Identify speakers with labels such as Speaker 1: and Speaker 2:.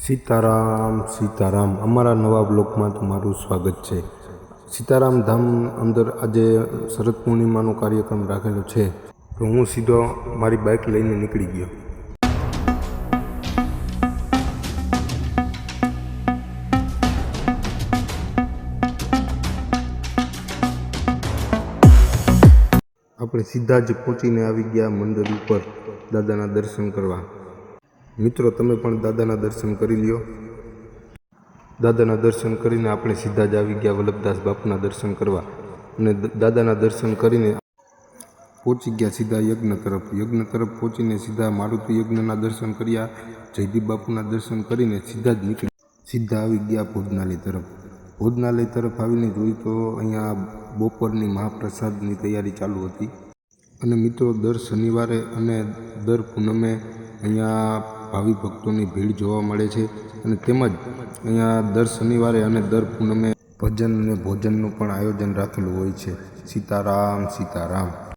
Speaker 1: સીતારામ સીતારામ અમારા નવા બ્લોગમાં તમારું સ્વાગત છે। સીતારામ ધામ અંદર આજે શરદ પૂર્ણિમાનો કાર્યક્રમ રાખેલો છે, તો હું સીધો મારી બાઇક લઈને નીકળી ગયો। આપણે સીધા જ પહોંચીને આવી ગયા મંદિર ઉપર દાદાના દર્શન કરવા। મિત્રો, તમે પણ દાદાના દર્શન કરી લ્યો। દાદાના દર્શન કરીને આપણે સીધા જ આવી ગયા વલ્લભદાસ બાપુના દર્શન કરવા, અને દાદાના દર્શન કરીને પહોંચી ગયા સીધા યજ્ઞ તરફ પહોંચીને સીધા મારુતિ યજ્ઞના દર્શન કર્યા, જયદીપ બાપુના દર્શન કરીને સીધા આવી ગયા ભોજનાલય તરફ આવીને જોયું તો અહીંયા બપોરની મહાપ્રસાદની તૈયારી ચાલુ હતી। અને મિત્રો, દર શનિવારે અને દર પૂનમે અહીંયા ભાવિ ભક્તોની ભીડ જોવા મળે છે, અને તેમજ અહીંયા દર શનિવારે અને દર પૂનમે ભજન અને ભોજનનું પણ આયોજન રાખેલું હોય છે। સીતારામ સીતારામ।